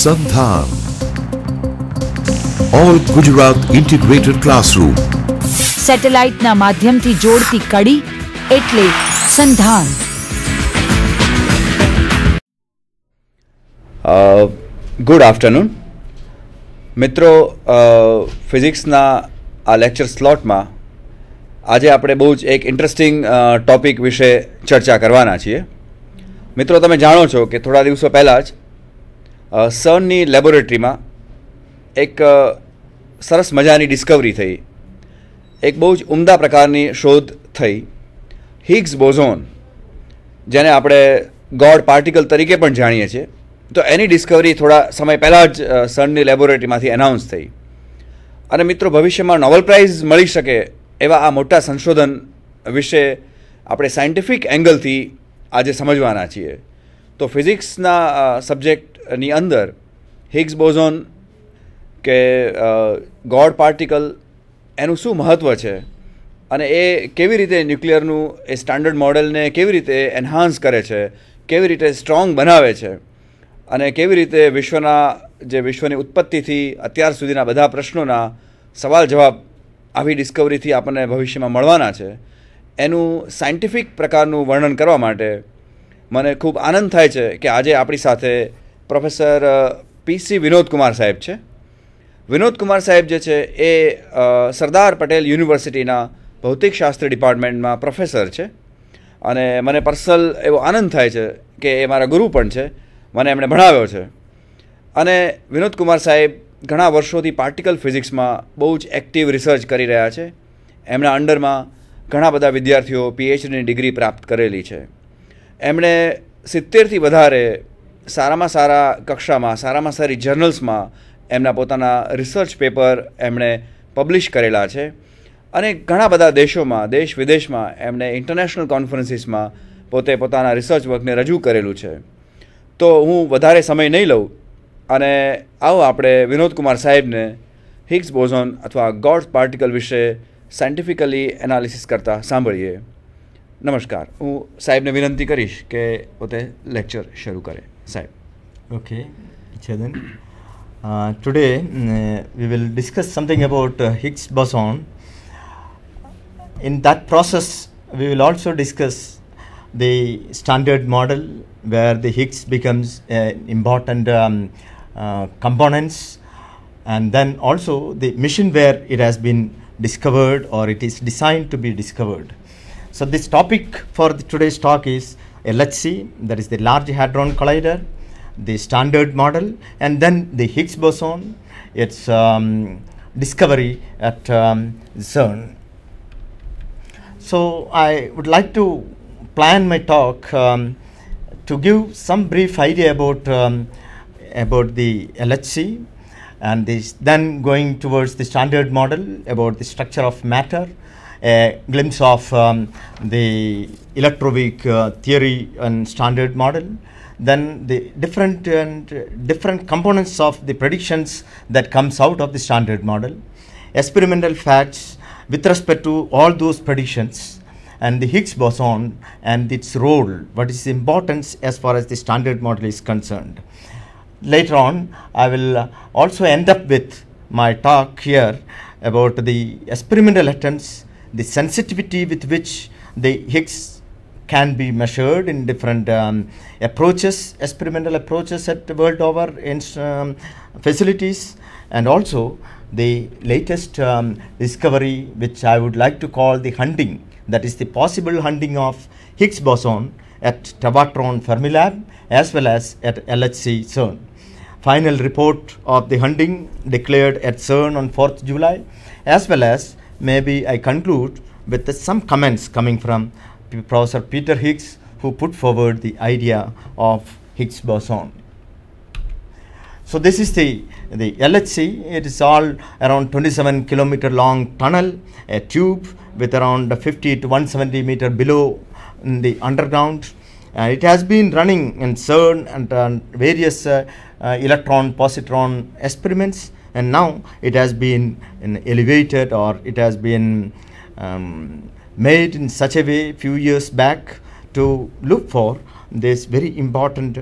Sandhan. All Gujarat Integrated Classroom. Satellite ના માધ્યમથી જોડતી કડી એટલે સંધાન. ગુડ આફ્ટરનૂન મિત્રો, ફિઝિક્સના આ લેક્ચર સ્લોટમાં આજે આપણે બહુ જ એક ઇન્ટરેસ્ટિંગ ટોપિક વિશે ચર્ચા કરવાના છીએ. મિત્રો, તમે જાણો છો કે થોડા દિવસો પહેલાં જ સર્નની લેબોરેટરીમાં એક સરસ મજાની ડિસ્કવરી થઈ, એક બહુ જ ઉમદા પ્રકારની શોધ થઈ, હિગ્સ બોઝોન, જેને આપણે ગોડ પાર્ટિકલ તરીકે પણ જાણીએ છીએ. તો એની ડિસ્કવરી થોડા સમય પહેલાં જ સર્નની લેબોરેટરીમાંથી એનાઉન્સ થઈ. અને મિત્રો, ભવિષ્યમાં નોબેલ પ્રાઇઝ મળી શકે એવા આ મોટા સંશોધન વિશે આપણે સાયન્ટિફિક એંગલથી આજે સમજવાના છીએ. તો ફિઝિક્સના સબ્જેક્ટની અંદર હિગ્સ બોઝોન કે ગોડ પાર્ટિકલ, એનું શું મહત્ત્વ છે અને એ કેવી રીતે ન્યુક્લિયરનું એ સ્ટાન્ડર્ડ મોડેલને કેવી રીતે એન્હાન્સ કરે છે, કેવી રીતે સ્ટ્રોંગ બનાવે છે અને કેવી રીતે વિશ્વની ઉત્પત્તિથી અત્યાર સુધીના બધા પ્રશ્નોના સવાલ જવાબ આવી ડિસ્કવરીથી આપણને ભવિષ્યમાં મળવાના છે, એનું સાયન્ટિફિક પ્રકારનું વર્ણન કરવા માટે મને ખૂબ આનંદ થાય છે કે આજે આપણી સાથે પ્રોફેસર PC વિનોદ કુમાર સાહેબ છે. વિનોદ કુમાર સાહેબ જે છે એ સરદાર પટેલ યુનિવર્સિટીના ભૌતિકશાસ્ત્ર ડિપાર્ટમેન્ટમાં પ્રોફેસર છે અને મને પર્સનલ એવો આનંદ થાય છે કે એ મારા ગુરુ પણ છે, મને એમણે ભણાવ્યો છે. અને વિનોદ કુમાર સાહેબ ઘણા વર્ષોથી પાર્ટિકલ ફિઝિક્સમાં બહુ જ એક્ટિવ રિસર્ચ કરી રહ્યા છે. એમના અંડરમાં ઘણા બધા વિદ્યાર્થીઓ PhDની ડિગ્રી પ્રાપ્ત કરેલી છે. એમણે 70થી વધારે સારામાં સારા કક્ષામાં, સારામાં સારી જર્નલ્સમાં એમના પોતાના રિસર્ચ પેપર એમણે પબ્લિશ કરેલા છે અને ઘણા બધા દેશોમાં, દેશ વિદેશમાં એમણે ઇન્ટરનેશનલ કોન્ફરન્સીસમાં પોતે પોતાના રિસર્ચ વર્કને રજૂ કરેલું છે. તો હું વધારે સમય નહીં લઉં અને આવો આપણે વિનોદ કુમાર સાહેબને હિગ્સ બોઝોન અથવા ગોડ પાર્ટિકલ વિશે સાયન્ટિફિકલી એનાલિસિસ કરતા સાંભળીએ. નમસ્કાર. હું સાહેબને વિનંતી કરીશ કે પોતે લેક્ચર શરૂ કરે. સાહેબ. Okay, Chetan. Today we will discuss something about Higgs boson. In that process, we will also discuss the standard model where the Higgs becomes important components, and then also the mission where it has been discovered or it is designed to be discovered. So this topic for today's talk is LHC, that is the Large Hadron Collider, the standard model, and then the Higgs boson, its discovery at CERN. So I would like to plan my talk to give some brief idea about the LHC, and then going towards the standard model, about the structure of matter, a glimpse of the electroweak theory and standard model, then the different components of the predictions that comes out of the standard model, experimental facts with respect to all those predictions, and the Higgs boson and its role, what is the importance as far as the standard model is concerned. Later on, I will also end up with my talk here about the experimental attempts, the sensitivity with which the Higgs can be measured in different approaches, experimental approaches at the world over in facilities, and also the latest discovery, which I would like to call the hunting, that is the possible hunting of Higgs boson at Tevatron Fermilab as well as at LHC CERN. Final report of the hunting declared at CERN on 4th July, as well as maybe I conclude with some comments coming from Professor Peter Higgs, who put forward the idea of Higgs boson. So this is the LHC. It is all around 27 kilometer long tunnel, a tube with around 50 to 170 meter below in the underground. It has been running in CERN and various electron positron experiments, and now it has been elevated, or it has been made in such a way few years back to look for this very important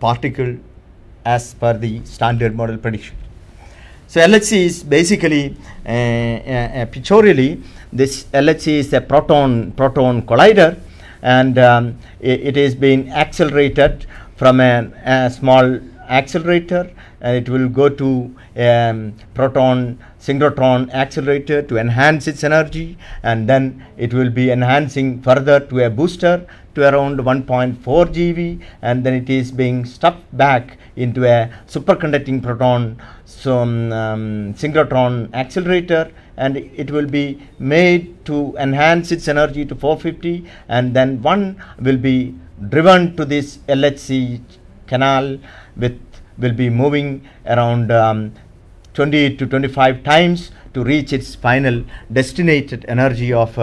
particle as per the standard model prediction. So LHC is basically pictorially, this LHC is a proton collider, and it is being accelerated from a small accelerator, and it will go to proton synchrotron accelerator to enhance its energy, and then it will be enhancing further to a booster to around 1.4 GeV, and then it is being stuffed back into a superconducting proton synchrotron accelerator, and it will be made to enhance its energy to 450, and then one will be driven to this LHC canal will be moving around 20 to 25 times to reach its final destinated energy of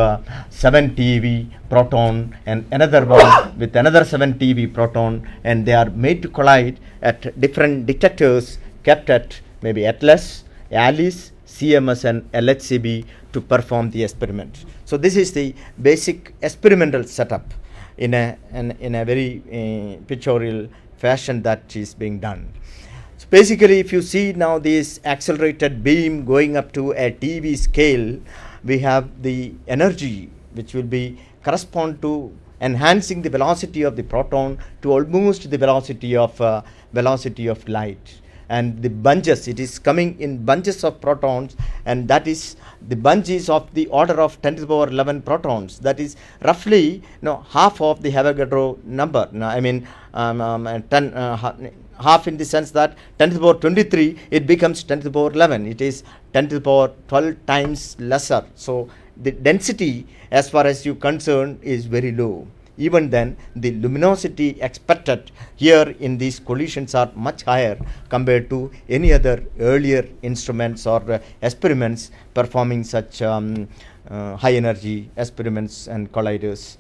7 TeV proton, and another one with another 7 TeV proton, and they are made to collide at different detectors kept at maybe ATLAS, ALICE, CMS and LHCb to perform the experiment. So this is the basic experimental setup in a very pictorial fashion that is being done. So basically, if you see now this accelerated beam going up to a TeV scale, we have the energy which will be correspond to enhancing the velocity of the proton to almost the velocity of light. And the bunches, it is coming in bunches of protons, and that is the bunch is of the order of 10 to the power 11 protons. That is roughly half of the Avogadro number. I mean half in the sense that 10 to the power 23, it becomes 10 to the power 11. It is 10 to the power 12 times lesser. So the density as far as you concern is very low. Even then, the luminosity expected here in these collisions are much higher compared to any other earlier instruments or experiments performing such high energy experiments and colliders.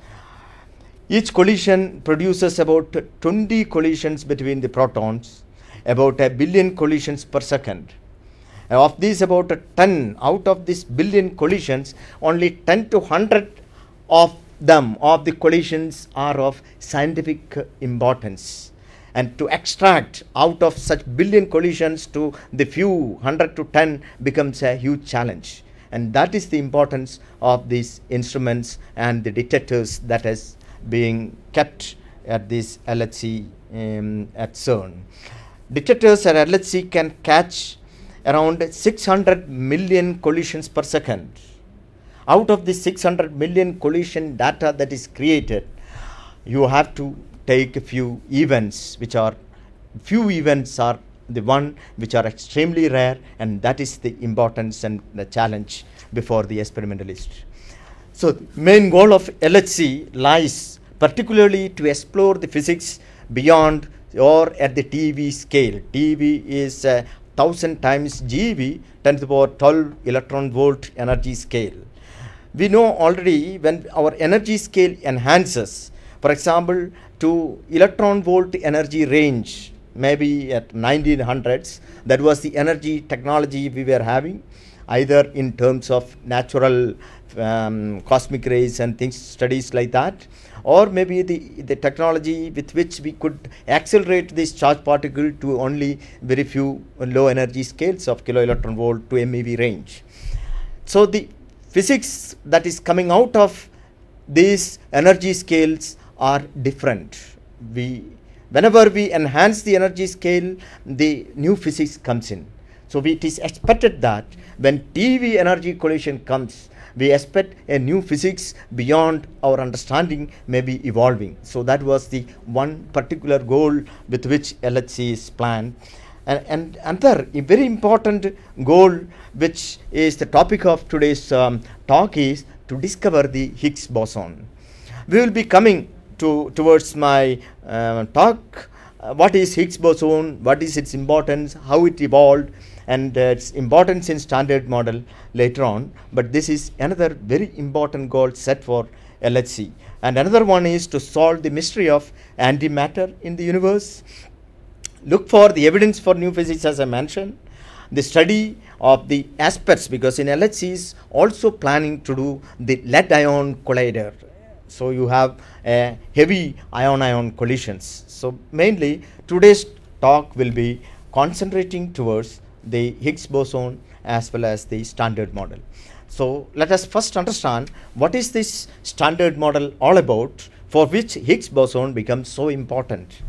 Each collision produces about 20 collisions between the protons, about 1 billion collisions per second. Of these, about 10 out of this billion collisions, only 10 to 100 of the collisions are of scientific importance, and to extract out of such billion collisions to the few 100 to 10 becomes a huge challenge, and that is the importance of these instruments and the detectors that is being kept at this LHC at CERN. Detectors at LHC can catch around 600 million collisions per second. Out of the 600 million collision data that is created, you have to take a few events, few events are the one which are extremely rare, and that is the importance and the challenge before the experimentalist. So main goal of LHC lies particularly to explore the physics beyond or at the TeV scale. TeV is 1000 times GeV, 10 to the power 12 electron volt energy scale. We know already when our energy scale enhances, for example, to electron volt energy range, maybe at 1900s, that was the energy technology we were having, either in terms of natural cosmic rays and things, studies like that, or maybe the technology with which we could accelerate this charge particle to only very few low energy scales of kilo electron volt to MeV range. So the physics that is coming out of these energy scales are different. Whenever we enhance the energy scale, the new physics comes in. So it is expected that when TeV energy collision comes, we expect a new physics beyond our understanding may be evolving. So that was the one particular goal with which LHC is planned. And another very important goal, which is the topic of today's talk, is to discover the Higgs boson. We will be coming towards my talk. What is Higgs boson? What is its importance? How it evolved? And its importance in standard model later on. But this is another very important goal set for LHC. And another one is to solve the mystery of antimatter in the universe. Look for the evidence for new physics, as I mentioned, the study of the aspects, because in LHC is also planning to do the lead ion collider. So you have heavy ion-ion collisions. So mainly today's talk will be concentrating towards the Higgs boson as well as the Standard Model. So let us first understand what is this Standard Model all about, for which Higgs boson becomes so important.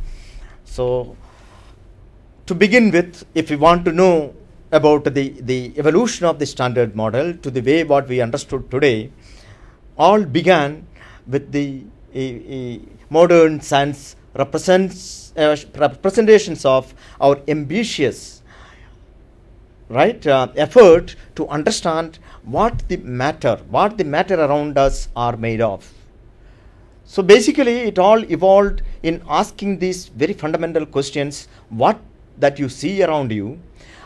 So to begin with, if we want to know about the evolution of the Standard Model to the way what we understood today, all began with the modern science representations of our ambitious effort to understand what the matter around us are made of. So basically it all evolved in asking these very fundamental questions: what that you see around you,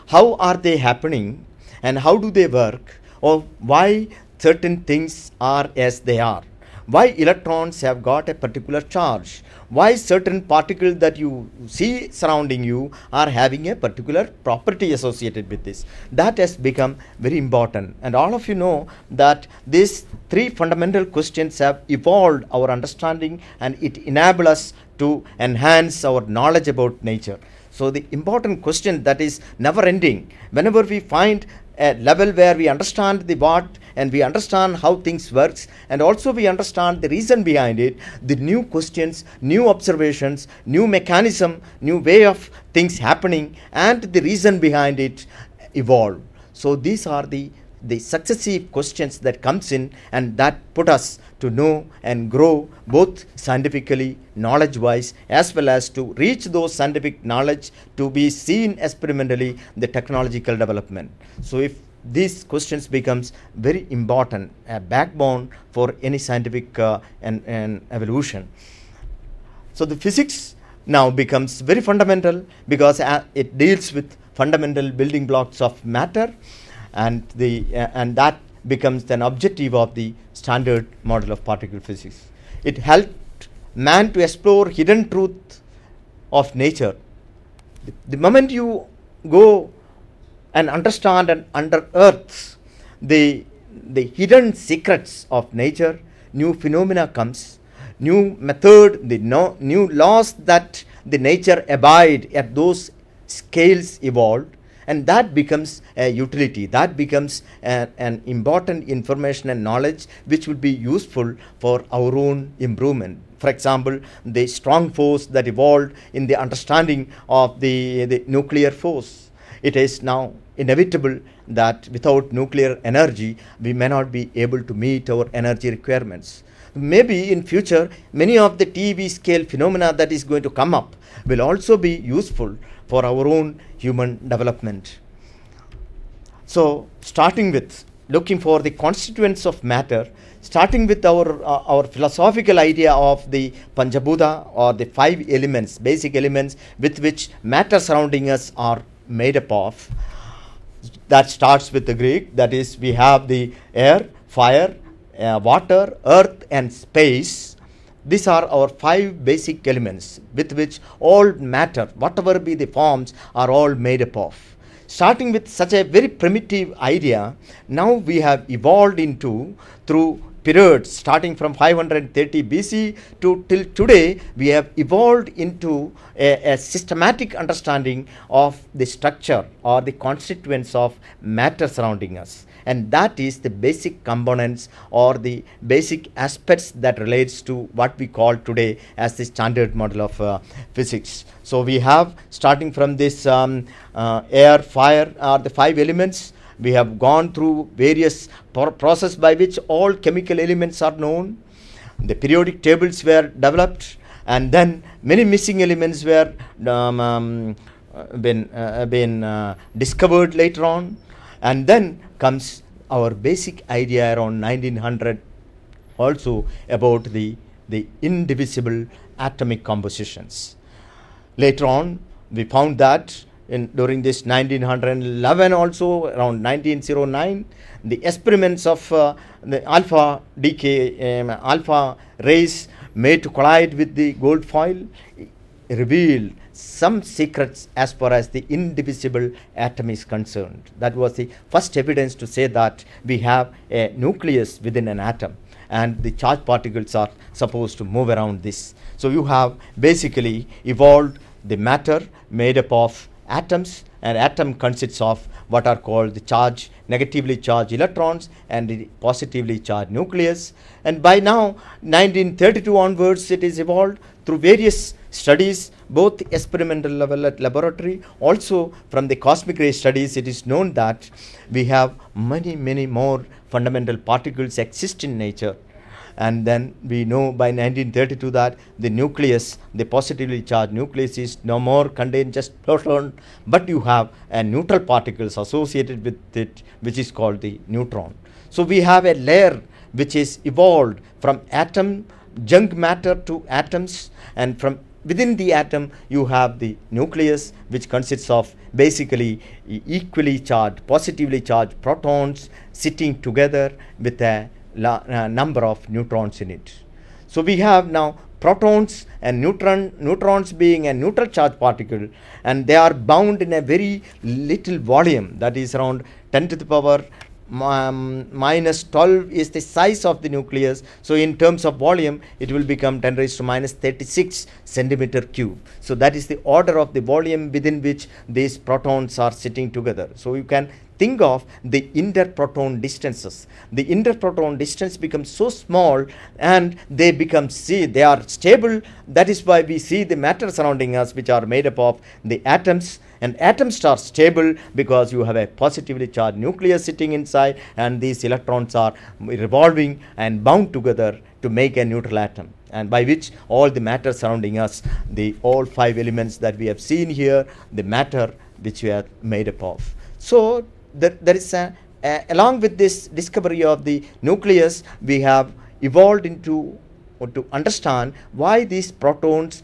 how are they happening, and how do they work, or why certain things are as they are, why electrons have got a particular charge, why certain particles that you see surrounding you are having a particular property associated with this. That has become very important, and all of you know that these three fundamental questions have evolved our understanding, and it enables us to enhance our knowledge about nature. So the important question that is never ending, whenever we find a level where we understand the what and we understand how things works, and also we understand the reason behind it, the new questions, new observations, new mechanism, new way of things happening, and the reason behind it evolve. So these are the successive questions that comes in, and that put us to know and grow both scientifically, knowledge wise, as well as to reach those scientific knowledge to be seen experimentally the technological development. So if these questions becomes very important, a backbone for any scientific and evolution. So the physics now becomes very fundamental, because it deals with fundamental building blocks of matter, and that becomes an objective of the Standard Model of particle physics. It helped man to explore hidden truth of nature. The moment you go and understand and unearth the hidden secrets of nature, new phenomena comes, new method, new laws that the nature abide at those scales evolved, and that becomes a utility, that becomes an important information and knowledge which will be useful for our own improvement. For example, the strong force that evolved in the understanding of the nuclear force. It is now inevitable that without nuclear energy we may not be able to meet our energy requirements. Maybe in future many of the TV scale phenomena that is going to come up will also be useful for our own human development. So starting with looking for the constituents of matter, starting with our philosophical idea of the Panchabhuta, or the 5 elements, basic elements with which matter surrounding us are made up of. That starts with the Greek, that is, we have the air, fire, water, earth and space. These are our 5 basic elements with which all matter, whatever be the forms, are all made up of. Starting with such a very primitive idea, now we have evolved into, through periods starting from 530 BC to till today, we have evolved into a systematic understanding of the structure or the constituents of matter surrounding us. And that is the basic components or the basic aspects that relates to what we call today as the Standard Model of physics. So we have, starting from this air, fire are the 5 elements. We have gone through various process by which all chemical elements are known. The periodic tables were developed, and then many missing elements were been discovered later on. And then comes our basic idea around 1900 also about the indivisible atomic compositions. Later on we found that during this 1911 also, around 1909, the experiments of the alpha decay, alpha rays made to collide with the gold foil revealed some secrets as far as the indivisible atom is concerned. That was the first evidence to say that we have a nucleus within an atom, and the charged particles are supposed to move around this. So you have basically evolved the matter made up of atoms, and atom consists of what are called the charge, negatively charged electrons and the positively charged nucleus. And by now 1932 onwards it is evolved through various studies, both experimental level at laboratory, also from the cosmic ray studies. It is known that we have many more fundamental particles exist in nature. And then we know by 1932 that the nucleus, the positively charged nucleus, is no more contain just proton, but you have a neutral particles associated with it, which is called the neutron. So we have a layer which is evolved from atom, junk matter to atoms, and from within the atom you have the nucleus, which consists of basically equally charged, positively charged protons sitting together with a number of neutrons in it. So we have now protons and neutrons being a neutral charge particle, and they are bound in a very little volume, that is around 10 to the power minus 12 is the size of the nucleus. So in terms of volume it will become 10 raised to minus 36 centimeter cube. So that is the order of the volume within which these protons are sitting together. So you can think of the interproton distances. The interproton distance becomes so small and they become they are stable. That is why we see the matter surrounding us, which are made up of the atoms, and atoms are stable because you have a positively charged nucleus sitting inside, and these electrons are revolving and bound together to make a neutral atom, and by which all the matter surrounding us, the all 5 elements that we have seen here, the matter which we are made up of. So there is along with this discovery of the nucleus, we have evolved into to understand why these protons,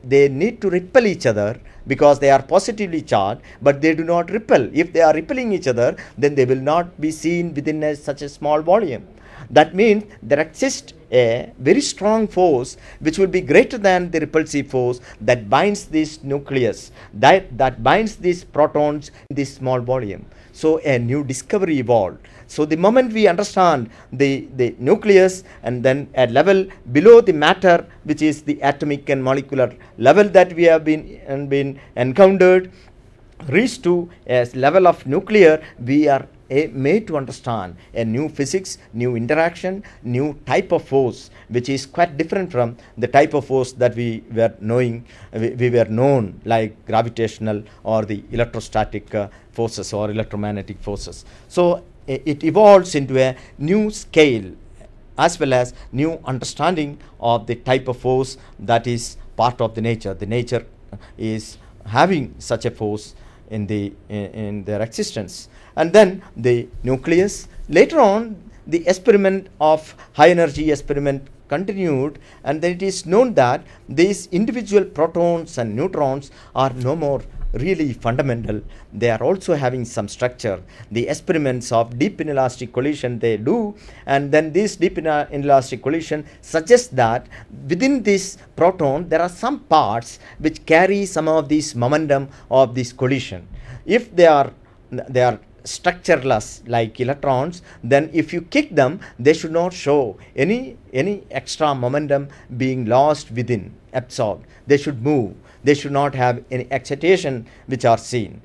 they need to repel each other, because they are positively charged, but they do not repel. If they are repelling each other, then they will not be seen within such a small volume. That means there exists a very strong force which will be greater than the repulsive force that binds this nucleus, that binds these protons in this small volume. So a new discovery evolved. So the moment we understand the nucleus, and then at level below the matter, which is the atomic and molecular level that we have been encountered, reach to a level of nuclear, we are made to understand a new physics, new interaction, new type of force, which is quite different from the type of force that we were knowing, we were known, like gravitational or the electrostatic forces or electromagnetic forces. So it evolves into a new scale as well as new understanding of the type of force that is part of the nature. The nature is having such a force in their existence. And then the nucleus. Later on, the experiment of high energy experiment continued, and then it is known that these individual protons and neutrons are no more really fundamental. They are also having some structure. The experiments of deep inelastic collision they do, and then this deep inelastic collision suggests that within this proton there are some parts which carry some of this momentum of this collision. If they are structureless like electrons, then if you kick them, they should not show any extra momentum being lost within, absorbed. They should move. They should not have any excitation which are seen.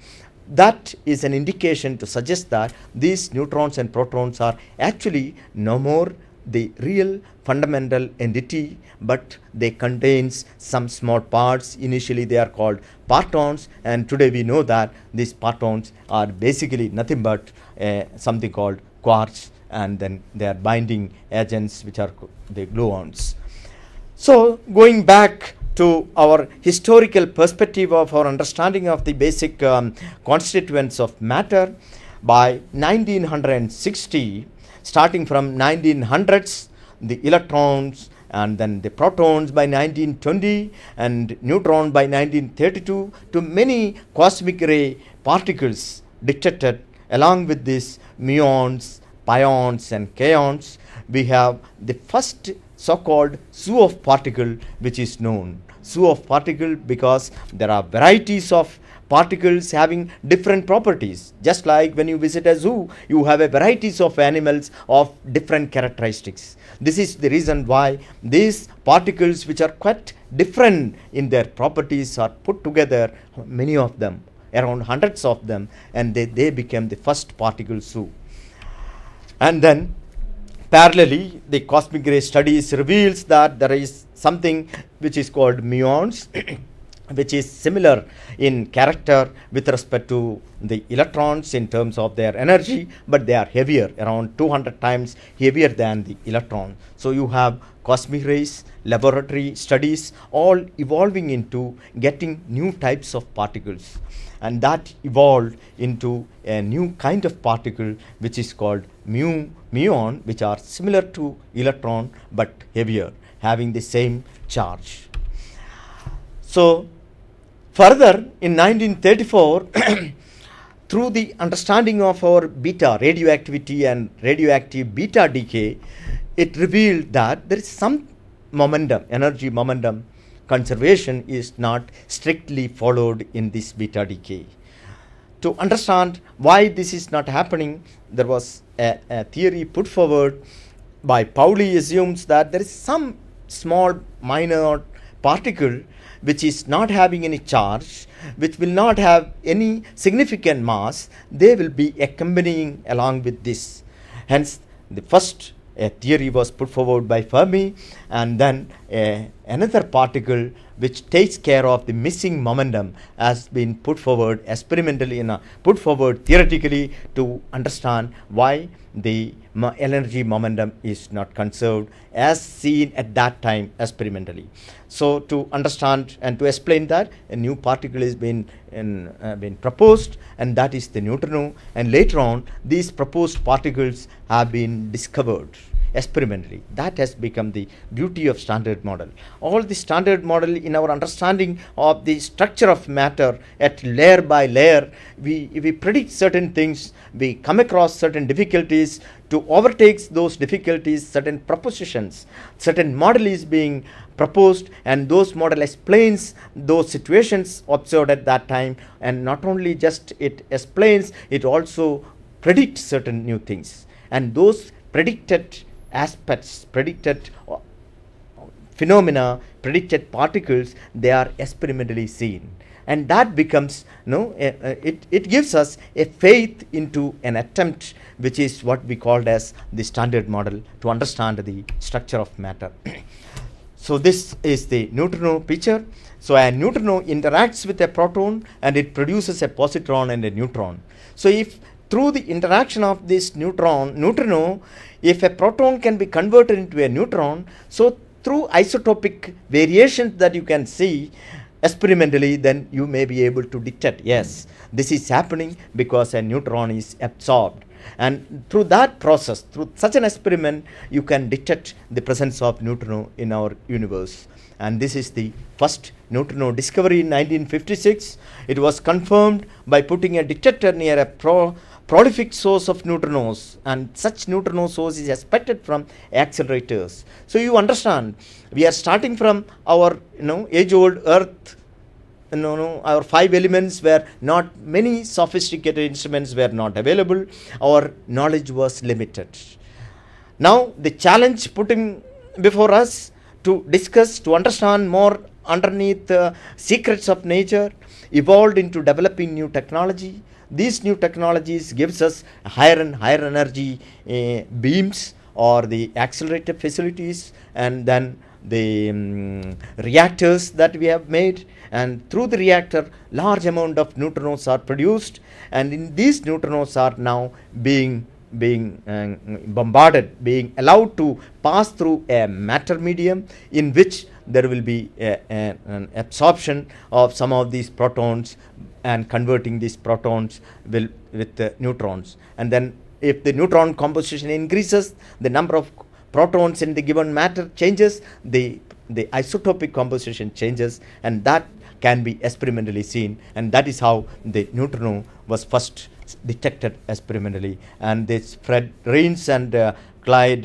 That is an indication to suggest that these neutrons and protons are actually no more the real fundamental entity, but they contains some small parts. Initially they are called partons, and today we know that these partons are basically nothing but something called quarks, and then they are binding agents which are the gluons. So going back to our historical perspective of our understanding of the basic constituents of matter, by 1960, starting from 1900s, the electrons and then the protons by 1920 and neutron by 1932, to many cosmic ray particles detected along with these muons, pions and kaons. We have the first so-called zoo of particle which is known. Zoo of particle because there are varieties of particles having different properties. Just like when you visit a zoo, you have a varieties of animals of different characteristics. This is the reason why these particles, which are quite different in their properties, are put together, many of them, around hundreds of them, and they became the first particle zoo. And then parallelly, the cosmic ray studies reveals that there is something which is called muons, which is similar in character with respect to the electrons in terms of their energy, but they are heavier, around 200 times heavier than the electron. So you have cosmic rays, laboratory studies, all evolving into getting new types of particles, and that evolved into a new kind of particle which is called muon, which are similar to electron but heavier, having the same charge. So further, in 1934, through the understanding of our beta radioactivity and radioactive beta decay, it revealed that there is some momentum, energy momentum conservation is not strictly followed in this beta decay. To understand why this is not happening, there was a theory put forward by Pauli. Assumes that there is some small minor particle which is not having any charge, which will not have any significant mass, they will be accompanying along with this. Hence, the first theory was put forward by Fermi, and then another particle which takes care of the missing momentum has been put forward experimentally and put forward theoretically to understand why the energy momentum is not conserved as seen at that time experimentally. So to understand and to explain that, a new particle has been proposed, and that is the neutrino, and later on these proposed particles have been discovered experimentally. That has become the beauty of Standard Model. All the Standard Model, in our understanding of the structure of matter at layer by layer, we predict certain things, we come across certain difficulties. To overtake those difficulties, certain propositions, certain model is being proposed, and those model explains those situations observed at that time, and not only just it explains, it also predicts certain new things, and those predicted aspects, predicted phenomena, predicted particles, they are experimentally seen, and that becomes it gives us a faith into an attempt, which is what we called as the Standard Model, to understand the structure of matter. So this is the neutrino picture. So a neutrino interacts with a proton and it produces a positron and a neutron. So if through the interaction of this neutrino, if a proton can be converted into a neutron, so through isotopic variations that you can see experimentally, then you may be able to detect, yes, this is happening because a neutron is absorbed. And through that process, through such an experiment, you can detect the presence of neutrino in our universe. And this is the first neutrino discovery in 1956. It was confirmed by putting a detector near a prolific source of neutrinos, and such neutrino source is expected from accelerators. So you understand, we are starting from our age-old Earth. Our 5 elements were not, many sophisticated instruments were not available. Our knowledge was limited. Now the challenge putting before us to discuss, to understand more underneath secrets of nature, evolved into developing new technology. These new technologies gives us higher and higher energy beams or the accelerator facilities, and then the reactors that we have made, and through the reactor large amount of neutrinos are produced, and in these neutrinos are now being bombarded, being allowed to pass through a matter medium in which there will be an absorption of some of these protons and converting these protons with the neutrons. And then if the neutron composition increases, the number of protons in the given matter changes, the isotopic composition changes, and that can be experimentally seen, and that is how the neutrino was first detected experimentally. And this Fred Raynes and Clyde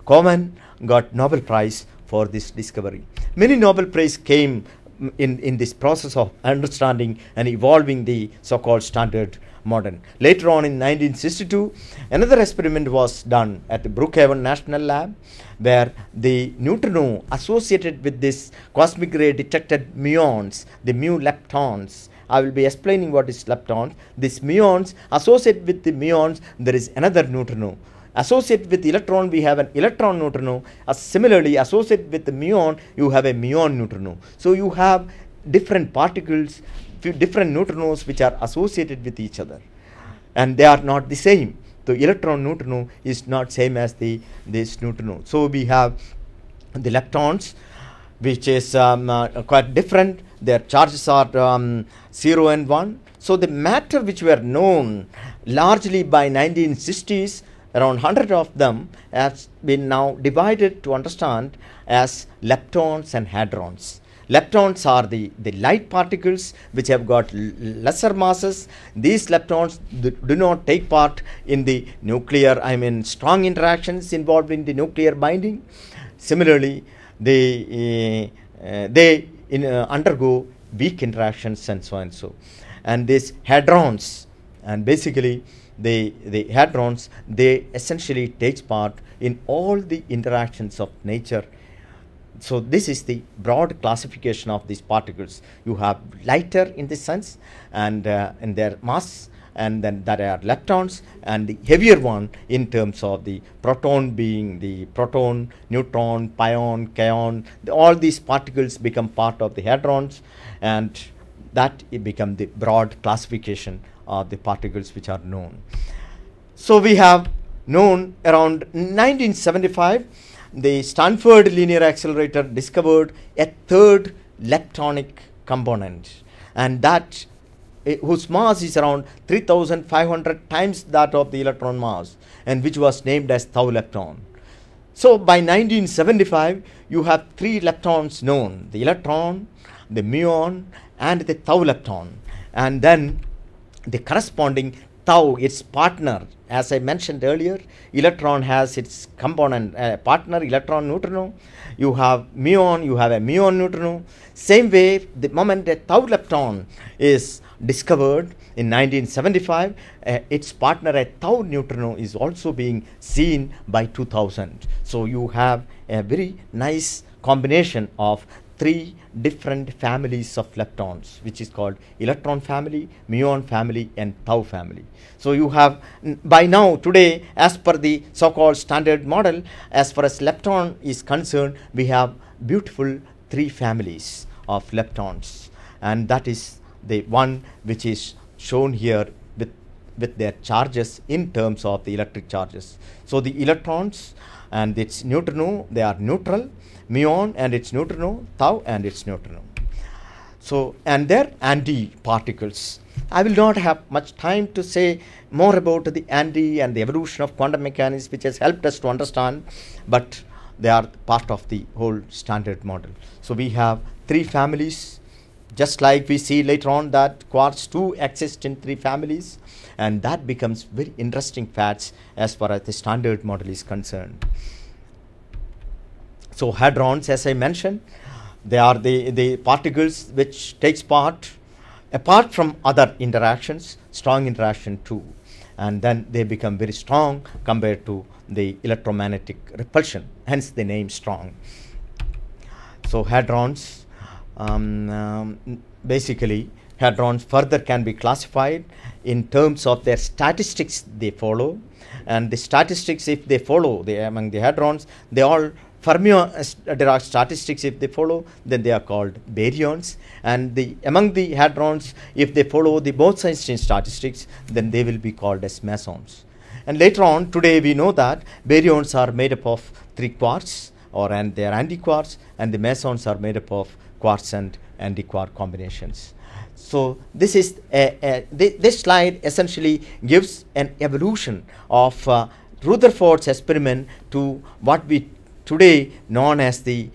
Cowan got Nobel Prize for this discovery. Many Nobel Prize came in this process of understanding and evolving the so-called standard model. Later on in 1962, another experiment was done at the Brookhaven National Lab, where the neutrino associated with this cosmic ray detected muons, the mu leptons. I will be explaining what is leptons. These muons, associated with the muons, there is another neutrino. Associated with electron, we have an electron neutrino. Similarly, associated with the muon, you have a muon neutrino. So you have different particles, different neutrinos which are associated with each other, and they are not the same. The electron neutrino is not same as this neutrino. So we have the leptons, which is quite different. Their charges are 0 and 1. So the matter which were known largely by 1960s, around 100 of them has been now divided to understand as leptons and hadrons. Leptons are the light particles which have got lesser masses. These leptons do not take part in the nuclear, strong interactions involved in the nuclear binding. Similarly, they undergo weak interactions and so and so. And these hadrons, and basically the hadrons, they essentially takes part in all the interactions of nature. So this is the broad classification of these particles. You have lighter in this sense, and in their mass, and then there are leptons, and the heavier one in terms of the proton being the proton, neutron, pion, kaon. All these particles become part of the hadrons, and that it become the broad classification of the particles which are known. So we have known around 1975, the Stanford Linear Accelerator discovered a third leptonic component, and that whose mass is around 3,500 times that of the electron mass, and which was named as tau lepton. So by 1975, you have three leptons known: the electron, the muon, and the tau lepton. And then the corresponding tau, its partner, as I mentioned earlier, electron has its component partner, electron neutrino. You have muon, you have a muon neutrino. Same way, the moment a tau lepton is discovered in 1975, its partner, a tau neutrino, is also being seen by 2000. So you have a very nice combination of three different families of leptons, which is called electron family, muon family, and tau family. So you have, by now today, as per the so-called standard model, as far as lepton is concerned, we have beautiful three families of leptons, and that is the one which is shown here with their charges in terms of the electric charges. So the electrons and its neutrino, they are neutral, muon and its neutrino, tau and its neutrino. So, and their anti-particles. I will not have much time to say more about the anti and the evolution of quantum mechanics, which has helped us to understand, but they are part of the whole standard model. So we have three families, just like we see later on that quarks too exist in three families, and that becomes very interesting facts as far as the standard model is concerned. So hadrons, as I mentioned, they are the particles which takes part apart from other interactions, strong interaction too, and then they become very strong compared to the electromagnetic repulsion, hence the name strong. So hadrons, basically hadrons further can be classified in terms of their statistics they follow, and the statistics, if they follow, among the hadrons, they all Fermi-Dirac statistics, if they follow, then they are called baryons, and among the hadrons, if they follow the Bose-Einstein statistics, then they will be called as mesons. And later on today we know that baryons are made up of three quarks, and they are antiquarks, and the mesons are made up of quarks and antiquark combinations. So this is this slide essentially gives an evolution of Rutherford's experiment to what we today known as the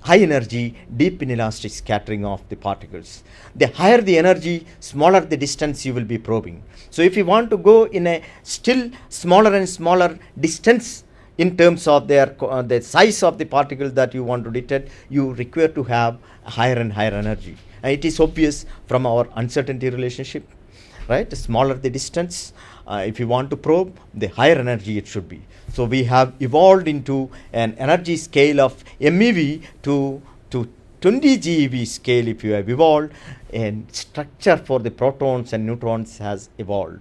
high energy deep inelastic scattering of the particles. The higher the energy, smaller the distance you will be probing. So if you want to go in a still smaller and smaller distance in terms of the size of the particle that you want to detect, you require to have higher and higher energy. And it is obvious from our uncertainty relationship, right? The smaller the distance, if you want to probe, the higher energy it should be. So we have evolved into an energy scale of MeV to 20 GeV scale. If you have evolved, and structure for the protons and neutrons has evolved.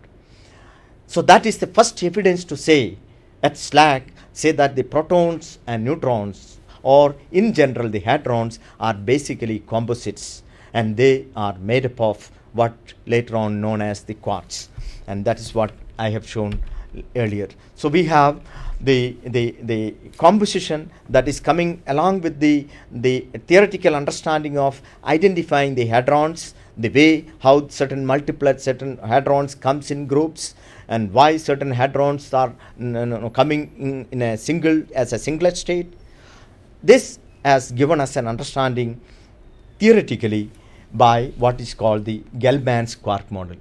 So that is the first evidence to say at SLAC, say that the protons and neutrons, or in general the hadrons, are basically composites, and they are made up of what later on known as the quarks, and that is what I have shown earlier. So we have the composition that is coming along with the theoretical understanding of identifying the hadrons, the way how certain hadrons comes in groups, and why certain hadrons are coming in a singlet state. This has given us an understanding theoretically by what is called the Gell-Man's quark model.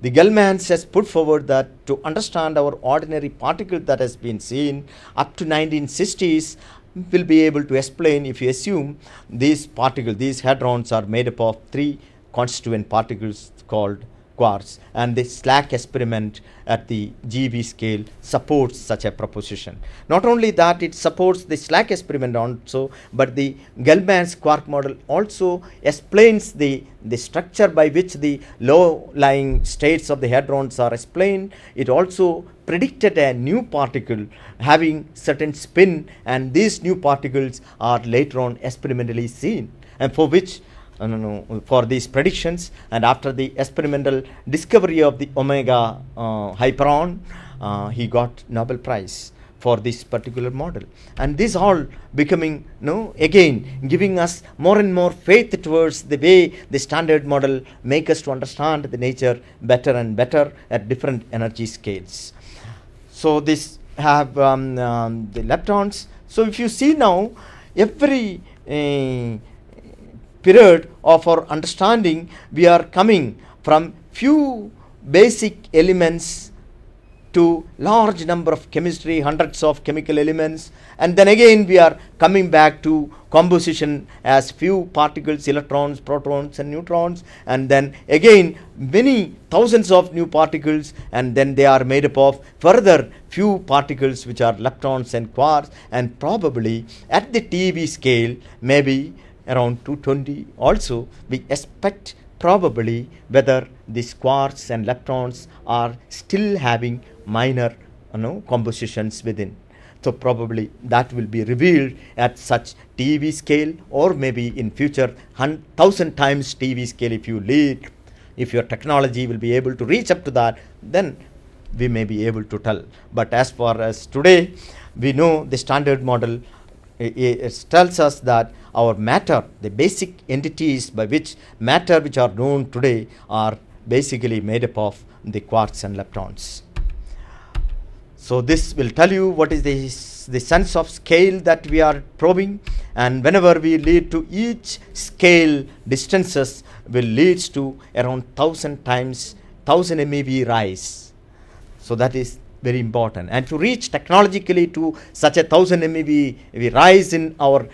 The Gell-Man's has put forward that to understand our ordinary particle that has been seen up to 1960s, will be able to explain if you assume these hadrons are made up of 3 constituent particles called quarks, and the SLAC experiment at the GeV scale supports such a proposition. Not only that, it supports the SLAC experiment also, but the Gell-Man's quark model also explains the structure by which the low-lying states of the hadrons are explained. It also predicted a new particle having certain spin, and these new particles are later on experimentally seen, and for which for these predictions, and after the experimental discovery of the omega hyperon, he got Nobel Prize for this particular model. And this all becoming again giving us more and more faith towards the way the standard model make us to understand the nature better and better at different energy scales. So this have the leptons. So if you see now, every period of our understanding, we are coming from few basic elements to large number of chemistry, hundreds of chemical elements, and then again we are coming back to composition as few particles, electrons, protons and neutrons, and then again many thousands of new particles, and then they are made up of further few particles which are leptons and quarks, and probably at the TeV scale maybe around 220 also, we expect probably whether these quarks and leptons are still having minor compositions within. So probably that will be revealed at such TeV scale, or maybe in future 1,000 times TeV scale. If you lead, if your technology will be able to reach up to that, then we may be able to tell. But as far as today, we know the standard model it tells us that our matter, the basic entities by which matter which are known today, are basically made up of the quarks and leptons. So this will tell you what is the sense of scale that we are probing, and whenever we lead to each scale, distances will leads to around 1,000 times 1,000 MeV rise. So that is very important, and to reach technologically to such a 1,000 MeV we rise in our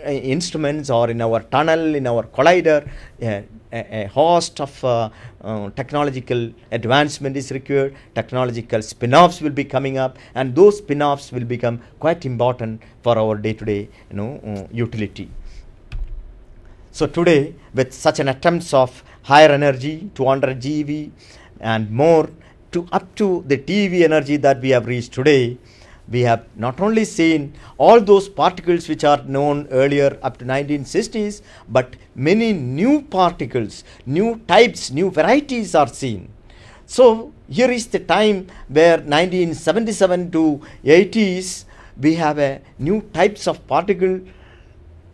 instruments or in our tunnel, in our collider, a host of technological advancement is required. Technological spin-offs will be coming up, and those spin-offs will become quite important for our day-to-day utility. So today, with such an attempts of higher energy, 200 GeV and more, to up to the TeV energy that we have reached today, we have not only seen all those particles which are known earlier up to 1960s, but many new particles, new types, new varieties are seen. So here is the time where 1977 to 80s, we have a new types of particle,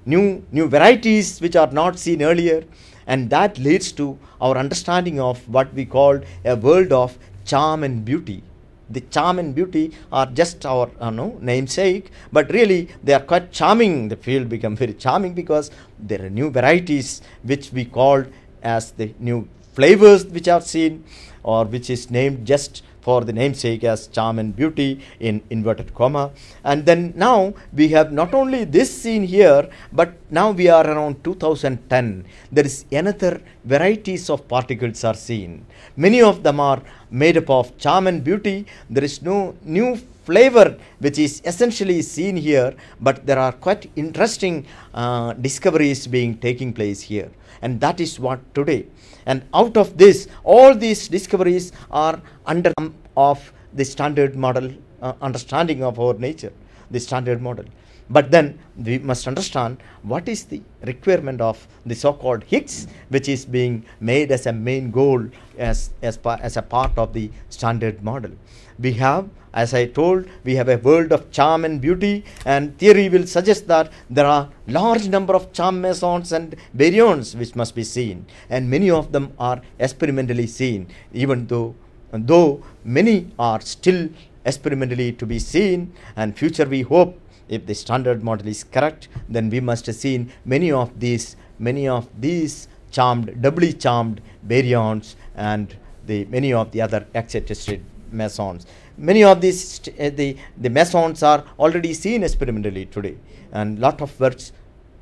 new varieties which are not seen earlier, and that leads to our understanding of what we call a world of charm and beauty. The charm and beauty are just our namesake, but really they are quite charming. The field become very charming because there are new varieties which we called as the new flavors which are seen, or which is named just for the namesake as charm and beauty in inverted comma. And then now we have not only this seen here, but now we are around 2010. There is another varieties of particles are seen. Many of them are made up of charm and beauty. There is no new flavor which is essentially seen here, but there are quite interesting discoveries being taking place here, and that is what today. And out of this, all these discoveries are under of the standard model understanding of our nature, the standard model. But then we must understand what is the requirement of the so-called Higgs, which is being made as a main goal as a part of the standard model. We have, as I told, we have a world of charm and beauty, and theory will suggest that there are large number of charm mesons and baryons which must be seen, and many of them are experimentally seen, even though many are still experimentally to be seen. And future we hope, if the standard model is correct, then we must have seen many of these charmed, doubly charmed baryons and many of the other excited state mesons. Many of these the mesons are already seen experimentally today, and lot of works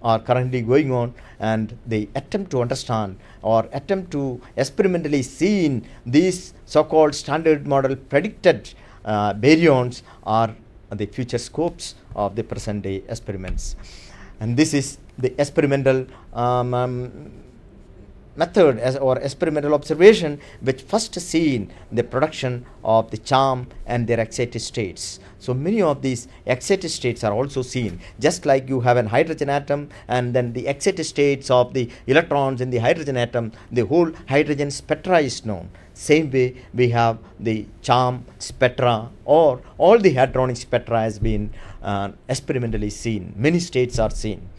are currently going on, and they attempt to understand or attempt to experimentally seen these so-called standard model predicted baryons are the future scopes of the present day experiments. And this is the experimental method or experimental observation which first seen the production of the charm and their excited states. So many of these excited states are also seen, just like you have an hydrogen atom and then the excited states of the electrons in the hydrogen atom, the whole hydrogen spectra is known. Same way we have the charm spectra, or all the hadronic spectra has been experimentally seen. Many states are seen,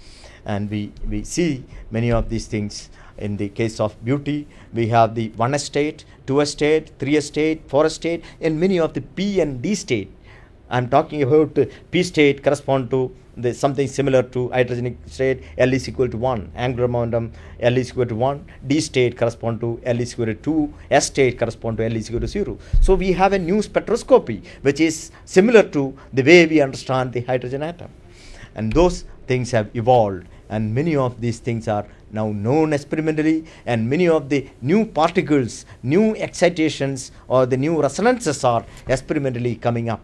and we see many of these things. In the case of beauty, we have the 1s state, 2s state, 3s state, 4s state, and many of the P and D state. I am talking about P state correspond to something similar to hydrogenic state, L is equal to 1, angular momentum L is equal to 1, D state correspond to L is equal to 2, S state correspond to L is equal to 0. So we have a new spectroscopy which is similar to the way we understand the hydrogen atom, and those things have evolved, and many of these things are now known experimentally, and many of the new particles, new excitations or the new resonances are experimentally coming up,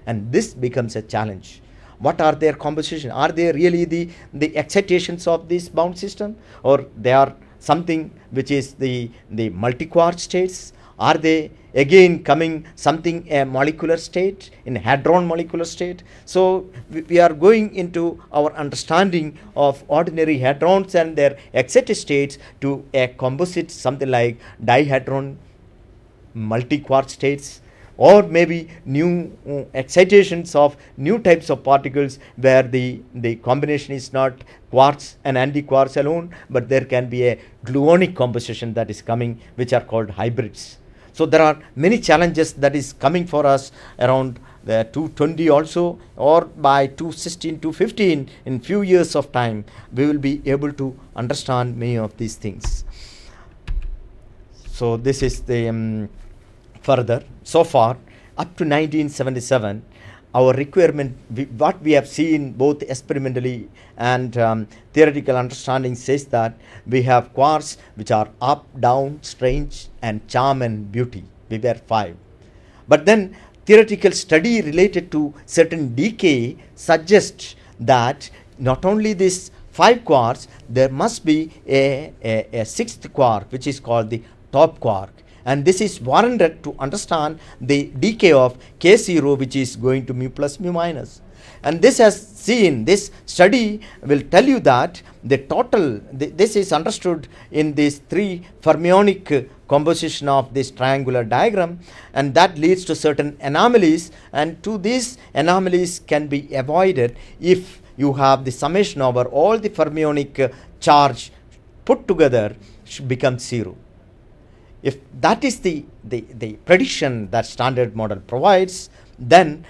and this becomes a challenge. What are their composition? Are they really the excitations of this bound system, or they are something which is the multi-quark states? Are they again coming something a molecular state, in hadron molecular state? So we are going into our understanding of ordinary hadrons and their excited states to a composite, something like dihadron multi-quark states, or maybe new excitations of new types of particles where the combination is not quarks and anti-quarks alone, but there can be a gluonic composition that is coming, which are called hybrids. So there are many challenges that is coming for us around the 220 also, or by 216, 215, in few years of time, we will be able to understand many of these things. So this is the further. So far, up to 1977, our requirement, what we have seen both experimentally and theoretical understanding says that we have quarks which are up, down, strange, and charm and beauty. We were 5. But then theoretical study related to certain decay suggests that not only this 5 quarks, there must be a 6th quark which is called the top quark. And this is warranted to understand the decay of K0, which is going to mu plus mu minus. And this study will tell you that the total, this is understood in this 3 fermionic composition of this triangular diagram, and that leads to certain anomalies, and to these anomalies can be avoided if you have the summation over all the fermionic charge put together should become 0. If that is the prediction that standard model provides, then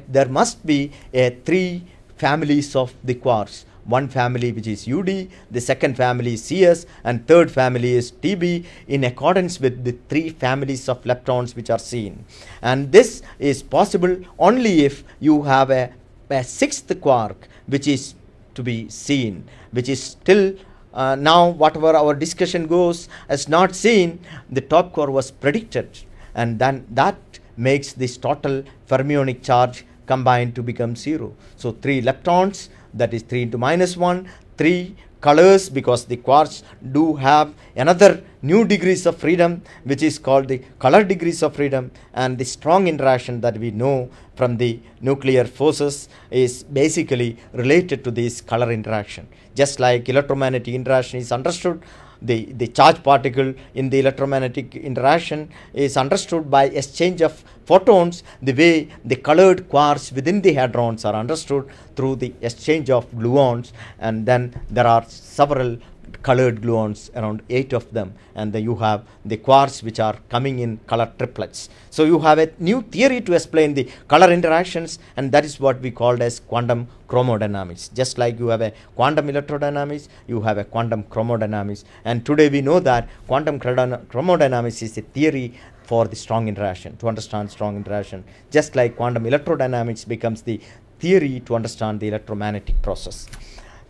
there must be 3 families of the quarks. one family which is UD, the second family is CS, and third family is TB, in accordance with the 3 families of leptons which are seen. And this is possible only if you have a 6th quark which is to be seen, which is still now whatever our discussion goes as not seen. The top quark was predicted, and then that makes this total fermionic charge combined to become 0. So 3 leptons, that is 3 into minus 1, 3 colors, because the quarks do have another new degrees of freedom which is called the color degrees of freedom, and the strong interaction that we know from the nuclear forces is basically related to this color interaction. Just like electromagnetic interaction is understood, the charge particle in the electromagnetic interaction is understood by exchange of photons, the way the colored quarks within the hadrons are understood through the exchange of gluons, and then there are several colored gluons, around 8 of them, and then you have the quarks which are coming in color triplets. So you have a new theory to explain the color interactions, and that is what we called as quantum chromodynamics. Just like you have a quantum electrodynamics, you have a quantum chromodynamics, and today we know that quantum chromodynamics is a theory for the strong interaction, to understand strong interaction, just like quantum electrodynamics becomes the theory to understand the electromagnetic process.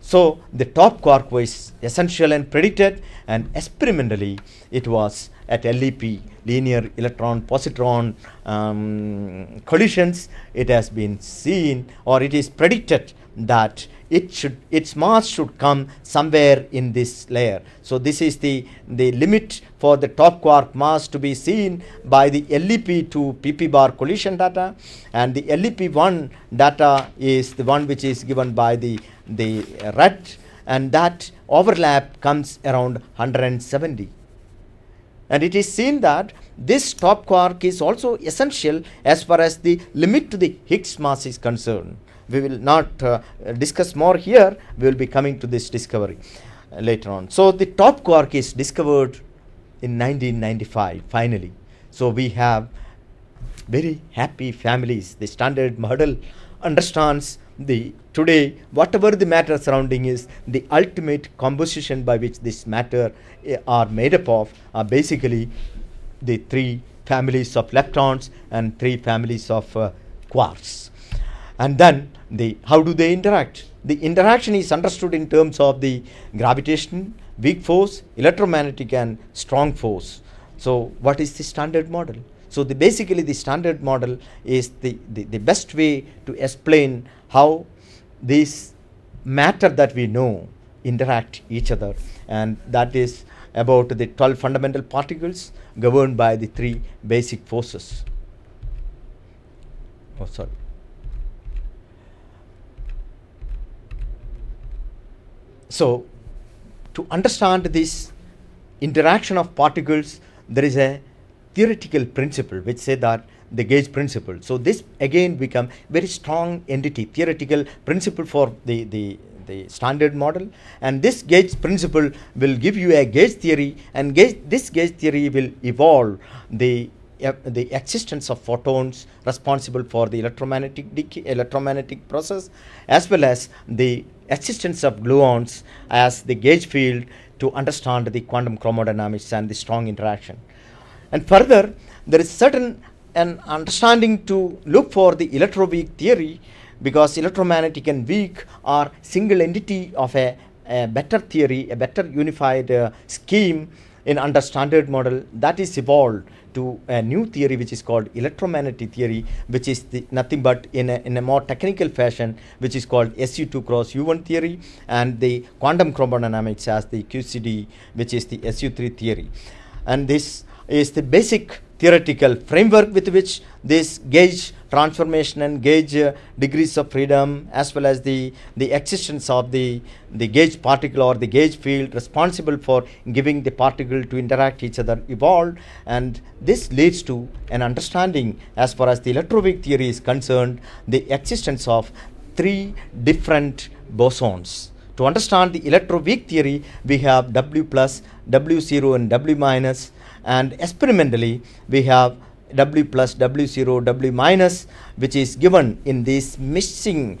So the top quark was essential and predicted, and experimentally it was at LEP, linear electron positron collisions. It has been seen, or it is predicted, that its mass should come somewhere in this layer. So this is the limit for the top quark mass to be seen by the LEP to PP bar collision data, and the LEP1 data is the one which is given by the red, and that overlap comes around 170. And it is seen that this top quark is also essential as far as the limit to the Higgs mass is concerned. We will not discuss more here. We will be coming to this discovery later on. So the top quark is discovered in 1995 finally. So we have very happy families. The Standard Model understands today whatever the matter surrounding is, the ultimate composition by which this matter are made up of are basically the 3 families of leptons and 3 families of quarks. And then how do they interact? The interaction is understood in terms of the gravitation, weak force, electromagnetic and strong force. So what is the Standard Model? So basically the Standard Model is the best way to explain how this matter that we know interact each other, and that is about the 12 fundamental particles governed by the 3 basic forces. Oh, sorry. So to understand this interaction of particles, there is a theoretical principle which say that the gauge principle. So this again become very strong entity, theoretical principle for the Standard Model, and this gauge principle will give you a gauge theory, and this gauge theory will evolve the existence of photons responsible for the electromagnetic process, as well as the existence of gluons as the gauge field to understand the quantum chromodynamics and the strong interaction. And further, there is certain an understanding to look for the electroweak theory, because electromagnetic and weak are single entity of a better theory, a better unified scheme in under Standard Model that is evolved to a new theory which is called electromagnetic theory, which is nothing but in a more technical fashion, which is called SU2 cross U1 theory, and the quantum chromodynamics as the QCD, which is the SU3 theory. And this is the basic theoretical framework with which this gauge transformation and gauge degrees of freedom, as well as the existence of the gauge particle or the gauge field responsible for giving the particle to interact each other evolved, and this leads to an understanding as far as the electroweak theory is concerned, the existence of 3 different bosons. To understand the electroweak theory, we have W plus, W0 and W minus, and experimentally we have W plus, W0, W minus, which is given in this mixing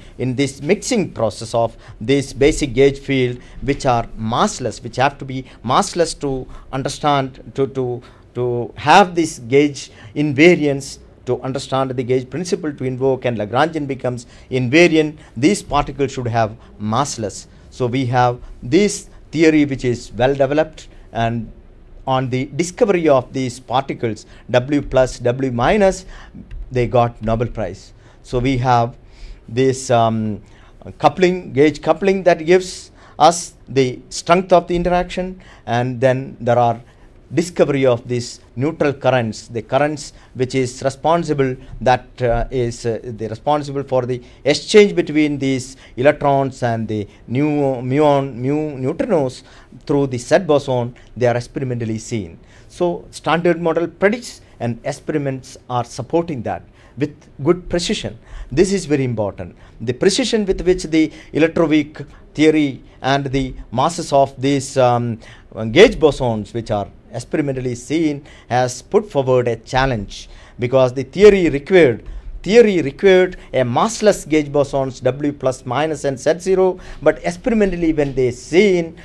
process of this basic gauge field, which are massless, which have to be massless to understand, to have this gauge invariance, to understand the gauge principle to invoke, and Lagrangian becomes invariant. These particles should have massless. So we have this theory which is well developed, and on the discovery of these particles W plus, W minus, they got Nobel Prize. So we have this coupling, gauge coupling, that gives us the strength of the interaction, and then there are discovery of these neutral currents, the currents which is responsible, that is responsible for the exchange between these electrons and the neutrinos through the Z boson. They are experimentally seen. So standard model predicts, and experiments are supporting that with good precision. This is very important. The precision with which the electroweak theory and the masses of these gauge bosons, which are experimentally seen, has put forward a challenge, because the theory required a massless gauge bosons W plus, minus, and Z0, but experimentally when they seen,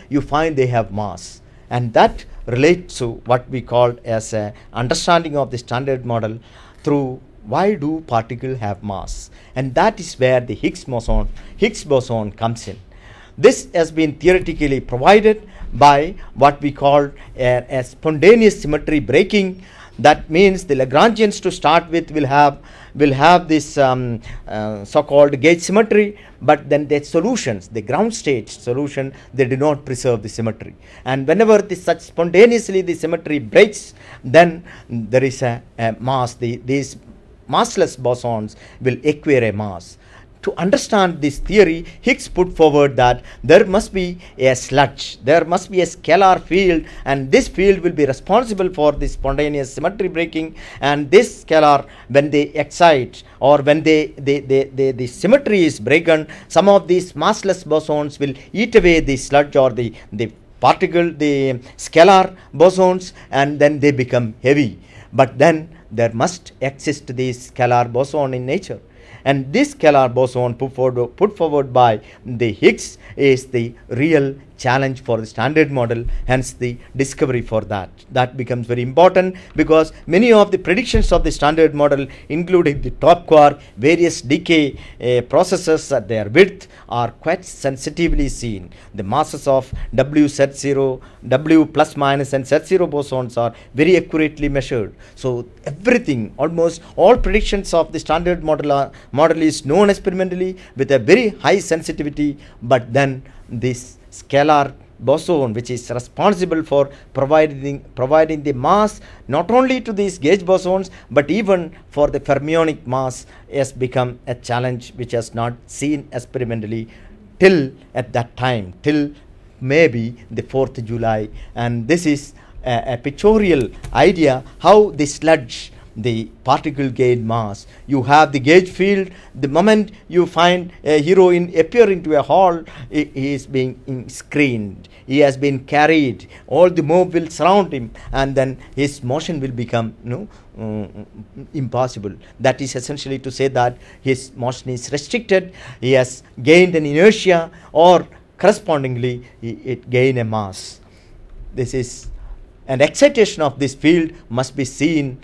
you find they have mass, and that relates to what we call as a understanding of the standard model through why do particles have mass, and that is where the Higgs boson comes in. This has been theoretically provided by what we call a spontaneous symmetry breaking. That means the Lagrangians to start with will have this so-called gauge symmetry, but then the solutions, the ground state solution, they do not preserve the symmetry. And whenever such spontaneously the symmetry breaks, then there is a mass. These massless bosons will acquire a mass. To understand this theory, Higgs put forward that there must be a sludge, there must be a scalar field, and this field will be responsible for the spontaneous symmetry breaking. And this scalar, when they excite, or when the symmetry is broken, some of these massless bosons will eat away the sludge or the particle, the scalar bosons, and then they become heavy. But then there must exist this scalar boson in nature. And this scalar boson put forward by the Higgs is the real challenge for the standard model, hence the discovery for that. That becomes very important, because many of the predictions of the standard model, including the top quark, various decay processes at their width, are quite sensitively seen. The masses of W Z0, W plus minus, and Z0 bosons are very accurately measured. So everything, almost all predictions of the standard model is known experimentally with a very high sensitivity, but then this scalar boson, which is responsible for providing the mass not only to these gauge bosons but even for the fermionic mass, has become a challenge which has not seen experimentally till at that time, till maybe the 4th July. And this is a pictorial idea how the sludge, the particle gain mass. You have the gauge field. The moment you find a heroine appear into a hall, he is being screened. He has been carried. All the mob will surround him, and then his motion will become impossible. That is essentially to say that his motion is restricted. He has gained an inertia, or correspondingly it gain a mass. This is an excitation of this field must be seen.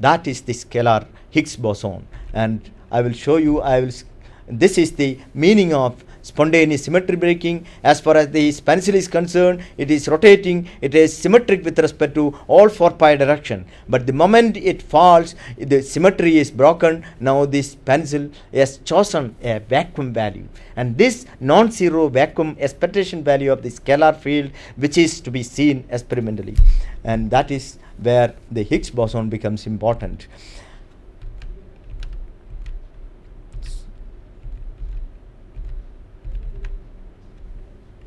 That is the scalar Higgs boson, and I will show you. This is the meaning of spontaneous symmetry breaking. As far as the pencil is concerned, it is rotating. It is symmetric with respect to all 4 pi direction. But the moment it falls, the symmetry is broken. Now this pencil has chosen a vacuum value, and this non-zero vacuum expectation value of the scalar field, which is to be seen experimentally, and that is where the Higgs boson becomes important.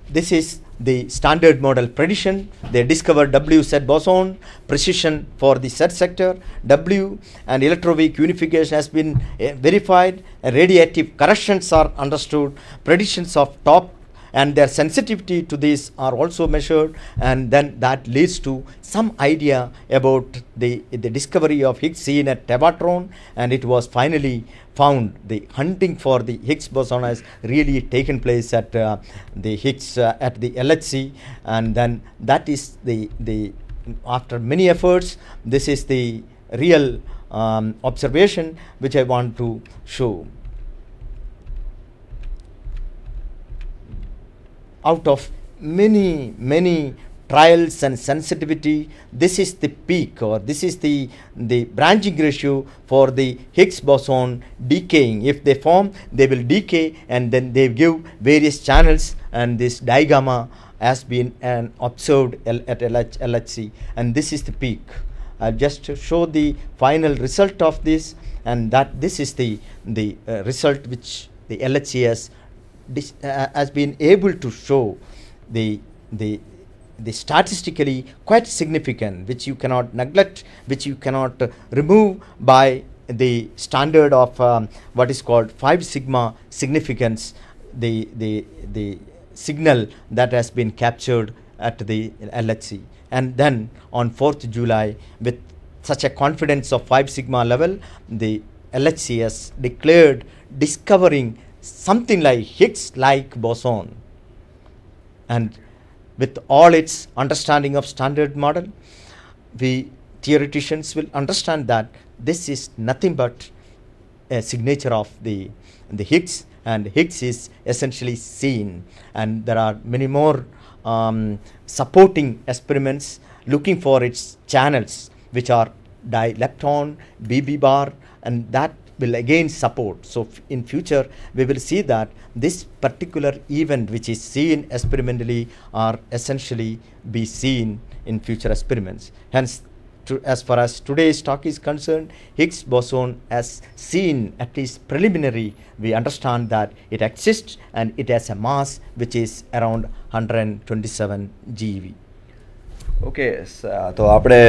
This is the standard model prediction. They discovered W Z boson, precision for the Z sector, W, and electroweak unification has been verified. Radiative corrections are understood. Predictions of top and their sensitivity to this are also measured, and then that leads to some idea about the discovery of Higgs seen at Tevatron, and it was finally found the hunting for the Higgs boson has really taken place at the Higgs at the LHC, and then that is the after many efforts, this is the real observation which I want to show. Out of many trials and sensitivity, this is the peak, or this is the branching ratio for the Higgs boson decaying. If they form, they will decay, and then they give various channels, and this digamma has been observed at LHC, and this is the peak. I'll just show the final result of this, and that this is the result which the LHC has been able to show the statistically quite significant, which you cannot neglect, which you cannot remove by the standard of what is called 5 sigma significance, the signal that has been captured at the LHC. And then on 4th July, with such a confidence of 5 sigma level, the LHC has declared discovering something like Higgs-like boson. And with all its understanding of standard model, we theoreticians will understand that this is nothing but a signature of the Higgs, and Higgs is essentially seen, and there are many more supporting experiments looking for its channels, which are dilepton, BB bar, and that will again support. So in future we will see that this particular event which is seen experimentally are essentially be seen in future experiments. Hence, as far as today's talk is concerned, Higgs boson as seen, at least preliminary, we understand that it exists and it has a mass which is around 127 GeV. Okay, તો આપણે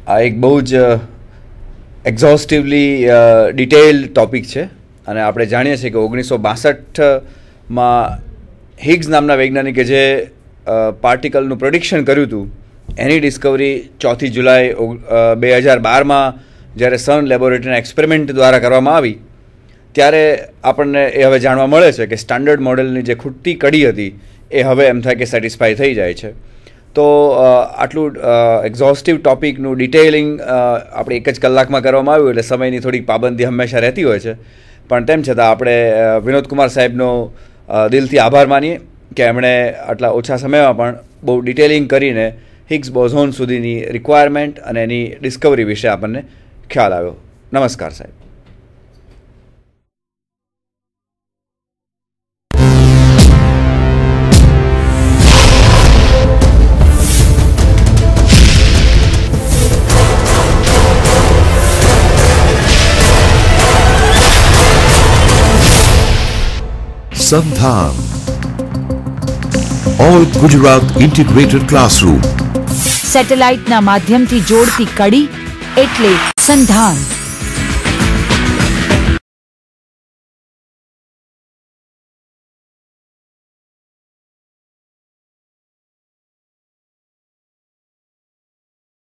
આ એક બહુ જ એક્ઝોસ્ટિવલી detailed topic છે, અને આપણે જાણીએ છીએ કે 1962માં હિગ્સ નામના વૈજ્ઞાનિકે જે પાર્ટિકલનું પ્રોડિક્શન કર્યું હતું, એની ડિસ્કવરી 4 જુલાઈ 2012માં જ્યારે સન લેબોરેટરીના એક્સપેરિમેન્ટ દ્વારા કરવામાં આવી, ત્યારે આપણને એ હવે જાણવા મળે છે કે સ્ટાન્ડર્ડ મોડેલની જે ખૂટતી કડી હતી એ હવે એમ થાય કે સેટિસ્ફાઈ થઈ જાય છે. તો આટલું એક્ઝોસ્ટિવ ટોપિકનું ડિટેલિંગ આપણે એક જ કલાકમાં કરવામાં આવ્યું, એટલે સમયની થોડીક પાબંદી હંમેશા રહેતી હોય છે. પણ તેમ છતાં આપણે વિનોદ કુમાર સાહેબનો દિલથી આભાર માનીએ કે એમણે આટલા ઓછા સમયમાં પણ બહુ ડિટેલિંગ કરીને હિગ્સ બોઝોન સુધીની રિક્વાયરમેન્ટ અને એની ડિસ્કવરી વિશે આપણને ખ્યાલ આવ્યો. નમસ્કાર સાહેબ. Sandhan, All Gujarat Integrated Classroom. સેટેલાઇટના માધ્યમથી જોડતી કડી એટલે સંધાન.